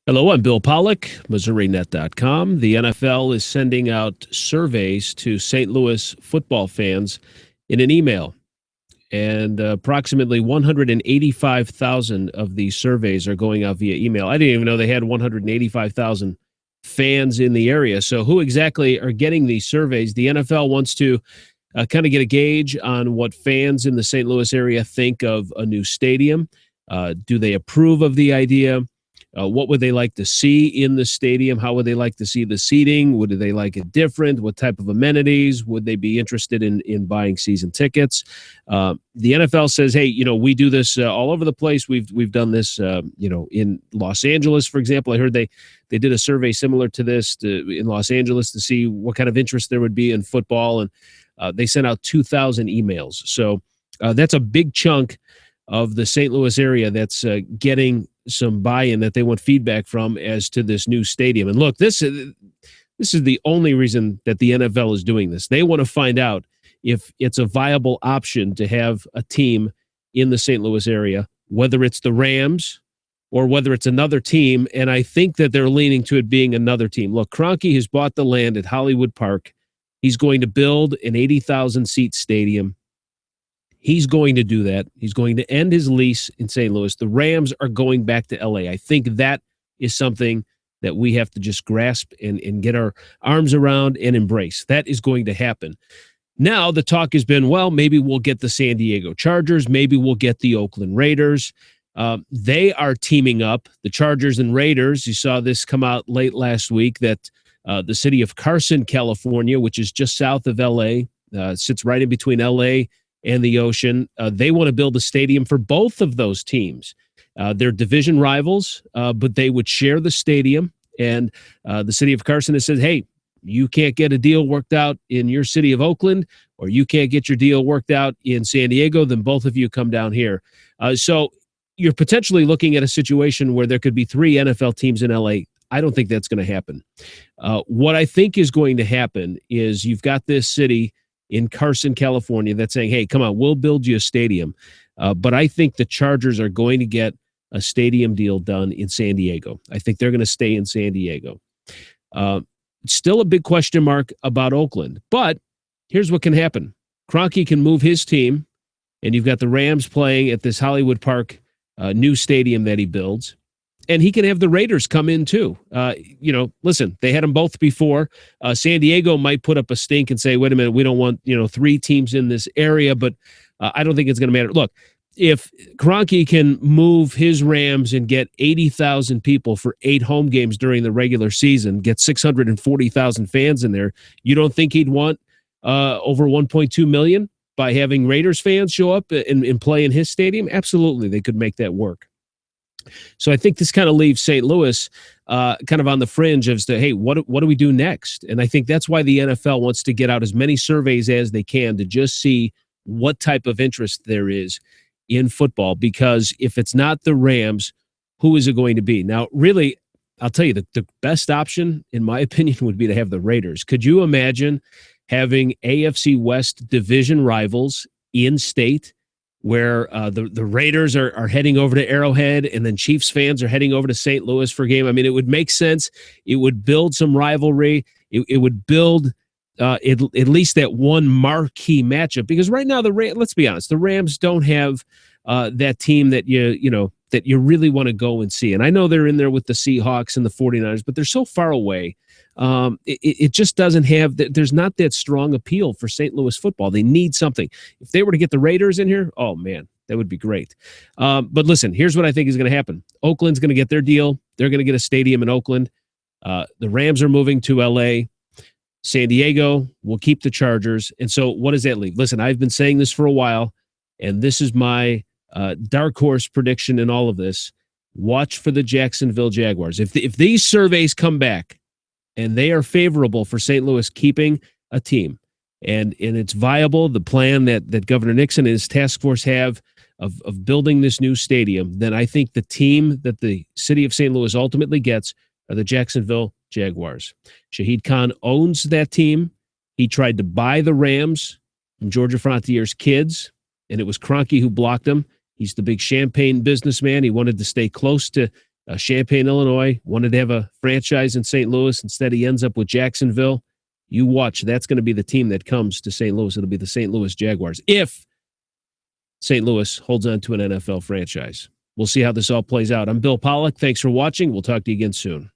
Hello, I'm Bill Pollock, MissouriNet.com. The NFL is sending out surveys to St. Louis football fans in an email, and approximately 185,000 of these surveys are going out via email. I didn't even know they had 185,000 fans in the area. So who exactly are getting these surveys? The NFL wants to kind of get a gauge on what fans in the St. Louis area think of a new stadium. Do they approve of the idea? What would they like to see in the stadium? How would they like to see the seating? Would they like it different? What type of amenities? Would they be interested in buying season tickets? The NFL says, hey, we do this all over the place. We've done this, in Los Angeles, for example. I heard they did a survey similar to this in Los Angeles to see what kind of interest there would be in football, and they sent out 2,000 emails. So that's a big chunk of the St. Louis area that's getting some buy-in, that they want feedback from as to this new stadium. And look, this is the only reason that the NFL is doing this. They want to find out if it's a viable option to have a team in the St. Louis area, whether it's the Rams or whether it's another team. And I think that they're leaning to it being another team. Look, Kroenke has bought the land at Hollywood Park. He's going to build an 80,000-seat stadium. He's going to do that. He's going to end his lease in St. Louis. The Rams are going back to L.A. I think that is something that we have to just grasp and get our arms around and embrace. That is going to happen. Now, the talk has been, well, maybe we'll get the San Diego Chargers. Maybe we'll get the Oakland Raiders. They are teaming up, the Chargers and Raiders. You saw this come out late last week that the city of Carson, California, which is just south of L.A., sits right in between L.A. and the ocean. They want to build a stadium for both of those teams. They're division rivals, but they would share the stadium. And the city of Carson has said, hey, you can't get a deal worked out in your city of Oakland, or you can't get your deal worked out in San Diego, then both of you come down here. So you're potentially looking at a situation where there could be 3 NFL teams in LA. I don't think that's going to happen. What I think is going to happen is you've got this city in Carson, California, that's saying, hey, come on, we'll build you a stadium. But I think the Chargers are going to get a stadium deal done in San Diego. I think they're going to stay in San Diego. Still a big question mark about Oakland. But here's what can happen. Kroenke can move his team, and you've got the Rams playing at this Hollywood Park new stadium that he builds. And he can have the Raiders come in too. Listen, they had them both before. San Diego might put up a stink and say, wait a minute, we don't want 3 teams in this area, but I don't think it's going to matter. Look, if Kroenke can move his Rams and get 80,000 people for 8 home games during the regular season, get 640,000 fans in there, you don't think he'd want over 1.2 million by having Raiders fans show up and play in his stadium? Absolutely, they could make that work. So I think this kind of leaves St. Louis kind of on the fringe as to, hey, what do we do next? And I think that's why the NFL wants to get out as many surveys as they can to just see what type of interest there is in football. Because if it's not the Rams, who is it going to be? Now, really, I'll tell you, the best option, in my opinion, would be to have the Raiders. Could you imagine having AFC West division rivals in state, where the Raiders are heading over to Arrowhead, and then Chiefs fans are heading over to St. Louis for a game? I mean, it would make sense. It would build some rivalry. It would build at least that one marquee matchup. Because right now, let's be honest, the Rams don't have that team that that you really want to go and see. And I know they're in there with the Seahawks and the 49ers, but they're so far away. It just doesn't have, there's not that strong appeal for St. Louis football. They need something. If they were to get the Raiders in here, oh man, that would be great. But listen, here's what I think is going to happen. Oakland's going to get their deal. They're going to get a stadium in Oakland. The Rams are moving to LA. San Diego will keep the Chargers. And so what does that leave? Listen, I've been saying this for a while, and this is my dark horse prediction in all of this. Watch for the Jacksonville Jaguars. If these surveys come back and they are favorable for St. Louis keeping a team, and it's viable, the plan that Governor Nixon and his task force have of building this new stadium, then I think the team that the city of St. Louis ultimately gets are the Jacksonville Jaguars. Shahid Khan owns that team. He tried to buy the Rams from Georgia Frontier's kids, and it was Kroenke who blocked him. He's the big Champaign businessman. He wanted to stay close to Champaign, Illinois, wanted to have a franchise in St. Louis. Instead, he ends up with Jacksonville. You watch. That's going to be the team that comes to St. Louis. It'll be the St. Louis Jaguars if St. Louis holds on to an NFL franchise. We'll see how this all plays out. I'm Bill Pollack. Thanks for watching. We'll talk to you again soon.